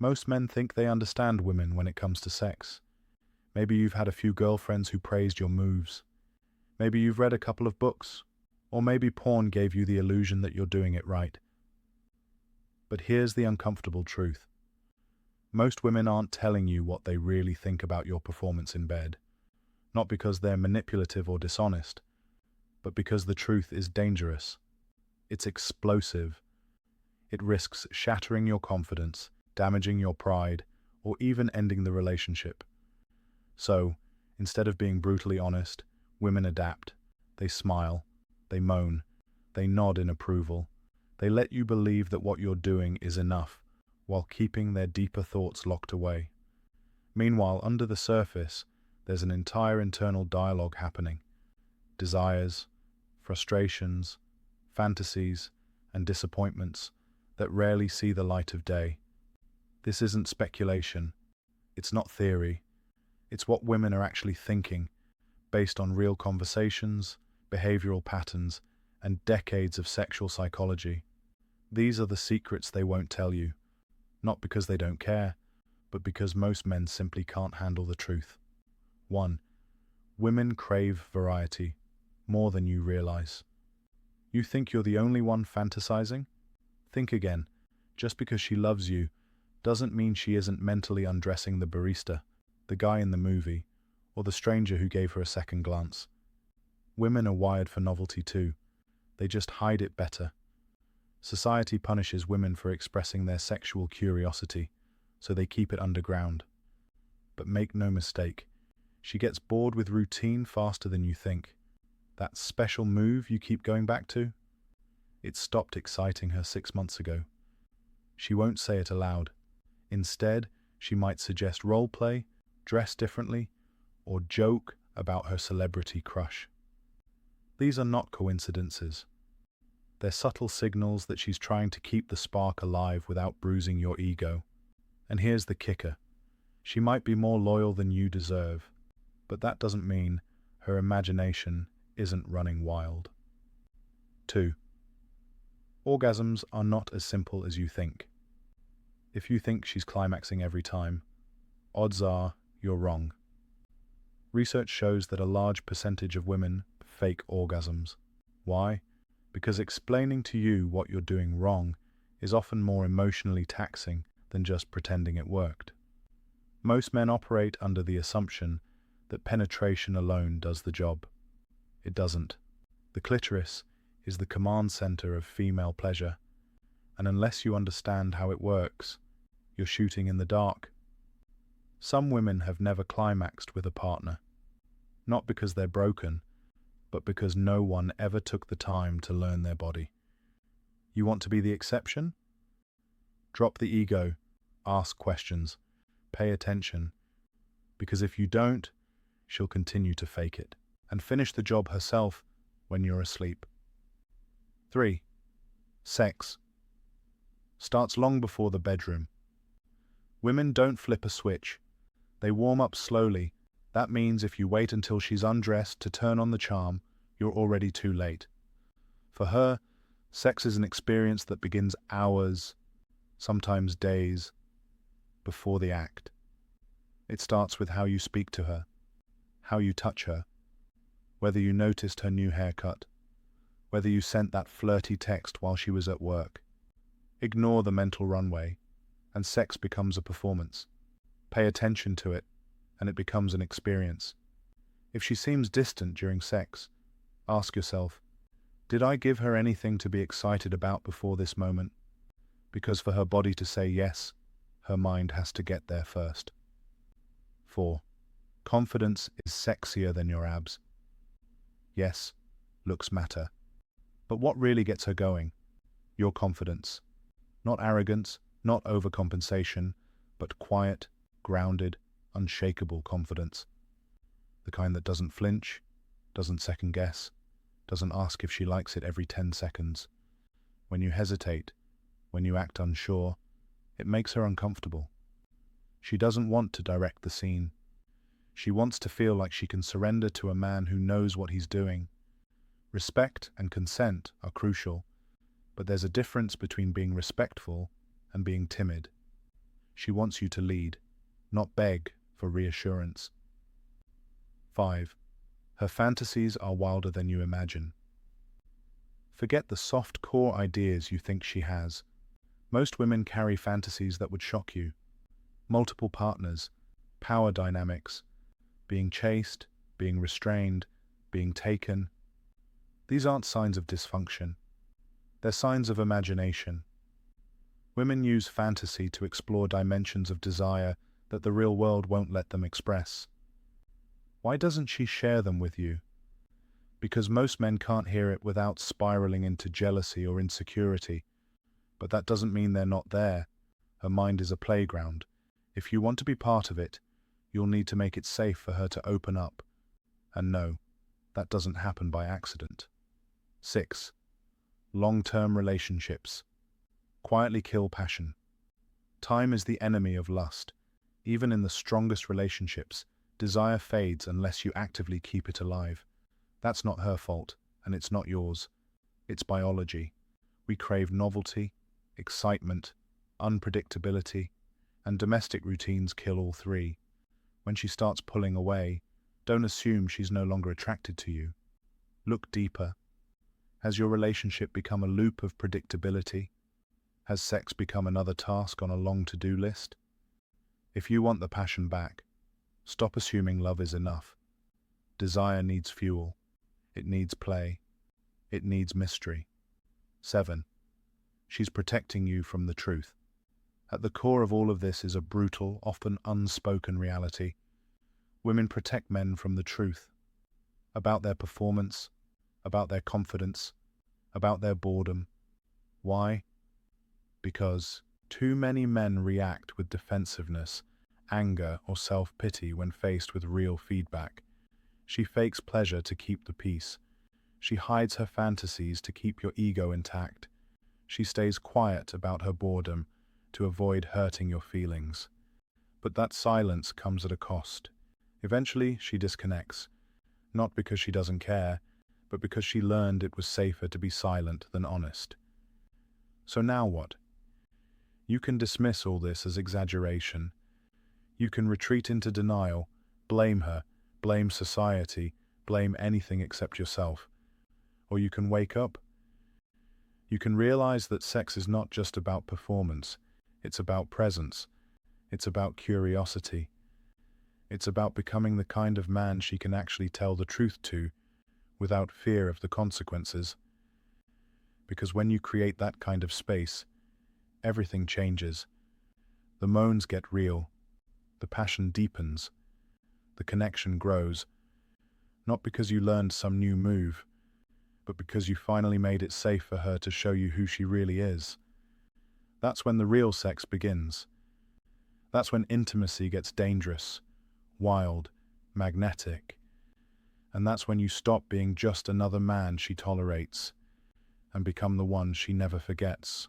Most men think they understand women when it comes to sex. Maybe you've had a few girlfriends who praised your moves. Maybe you've read a couple of books. Or maybe porn gave you the illusion that you're doing it right. But here's the uncomfortable truth. Most women aren't telling you what they really think about your performance in bed. Not because they're manipulative or dishonest, but because the truth is dangerous. It's explosive. It risks shattering your confidence, damaging your pride, or even ending the relationship. So, instead of being brutally honest, women adapt. They smile. They moan. They nod in approval. They let you believe that what you're doing is enough, while keeping their deeper thoughts locked away. Meanwhile, under the surface, there's an entire internal dialogue happening. Desires, frustrations, fantasies, and disappointments that rarely see the light of day. This isn't speculation. It's not theory. It's what women are actually thinking, based on real conversations, behavioral patterns, and decades of sexual psychology. These are the secrets they won't tell you, not because they don't care, but because most men simply can't handle the truth. 1. Women crave variety, more than you realize. You think you're the only one fantasizing? Think again. Just because she loves you doesn't mean she isn't mentally undressing the barista, the guy in the movie, or the stranger who gave her a second glance. Women are wired for novelty too. They just hide it better. Society punishes women for expressing their sexual curiosity, so they keep it underground. But make no mistake, she gets bored with routine faster than you think. That special move you keep going back to? It stopped exciting her 6 months ago. She won't say it aloud. Instead, she might suggest role play, dress differently, or joke about her celebrity crush. These are not coincidences. They're subtle signals that she's trying to keep the spark alive without bruising your ego. And here's the kicker. She might be more loyal than you deserve, but that doesn't mean her imagination isn't running wild. 2. Orgasms are not as simple as you think. If you think she's climaxing every time, odds are you're wrong. Research shows that a large percentage of women fake orgasms. Why? Because explaining to you what you're doing wrong is often more emotionally taxing than just pretending it worked. Most men operate under the assumption that penetration alone does the job. It doesn't. The clitoris is the command center of female pleasure, and unless you understand how it works, you're shooting in the dark. Some women have never climaxed with a partner, not because they're broken, but because no one ever took the time to learn their body. You want to be the exception? Drop the ego, ask questions, pay attention, because if you don't, she'll continue to fake it and finish the job herself when you're asleep. 3. Sex starts long before the bedroom. Women don't flip a switch. They warm up slowly. That means if you wait until she's undressed to turn on the charm, you're already too late. For her, sex is an experience that begins hours, sometimes days, before the act. It starts with how you speak to her, how you touch her, whether you noticed her new haircut, whether you sent that flirty text while she was at work. Ignore the mental runway, and sex becomes a performance. Pay attention to it, and it becomes an experience. If she seems distant during sex, ask yourself, did I give her anything to be excited about before this moment? Because for her body to say yes, her mind has to get there first. 4. Confidence is sexier than your abs. Yes, looks matter. But what really gets her going? Your confidence. Not arrogance, not overcompensation, but quiet, grounded, unshakable confidence. The kind that doesn't flinch, doesn't second guess, doesn't ask if she likes it every 10 seconds. When you hesitate, when you act unsure, it makes her uncomfortable. She doesn't want to direct the scene. She wants to feel like she can surrender to a man who knows what he's doing. Respect and consent are crucial, but there's a difference between being respectful and being timid. She wants you to lead, not beg for reassurance. 5. Her fantasies are wilder than you imagine. Forget the soft core ideas you think she has. Most women carry fantasies that would shock you. Multiple partners, power dynamics, being chased, being restrained, being taken. These aren't signs of dysfunction. They're signs of imagination. Women use fantasy to explore dimensions of desire that the real world won't let them express. Why doesn't she share them with you? Because most men can't hear it without spiraling into jealousy or insecurity. But that doesn't mean they're not there. Her mind is a playground. If you want to be part of it, you'll need to make it safe for her to open up. And no, that doesn't happen by accident. 6. Long-term relationships. Quietly kill passion. Time is the enemy of lust. Even in the strongest relationships, desire fades unless you actively keep it alive. That's not her fault, and it's not yours. It's biology. We crave novelty, excitement, unpredictability, and domestic routines kill all three. When she starts pulling away, don't assume she's no longer attracted to you. Look deeper. Has your relationship become a loop of predictability? Has sex become another task on a long to-do list? If you want the passion back, stop assuming love is enough. Desire needs fuel. It needs play. It needs mystery. 7. She's protecting you from the truth. At the core of all of this is a brutal, often unspoken reality. Women protect men from the truth. About their performance, about their confidence, about their boredom. Why? Because too many men react with defensiveness, anger, or self-pity when faced with real feedback. She fakes pleasure to keep the peace. She hides her fantasies to keep your ego intact. She stays quiet about her boredom to avoid hurting your feelings. But that silence comes at a cost. Eventually, she disconnects. Not because she doesn't care, but because she learned it was safer to be silent than honest. So now what? You can dismiss all this as exaggeration. You can retreat into denial, blame her, blame society, blame anything except yourself. Or you can wake up. You can realize that sex is not just about performance. It's about presence. It's about curiosity. It's about becoming the kind of man she can actually tell the truth to, without fear of the consequences. Because when you create that kind of space, everything changes. The moans get real. The passion deepens. The connection grows. Not because you learned some new move, but because you finally made it safe for her to show you who she really is. That's when the real sex begins. That's when intimacy gets dangerous, wild, magnetic. And that's when you stop being just another man she tolerates and become the one she never forgets.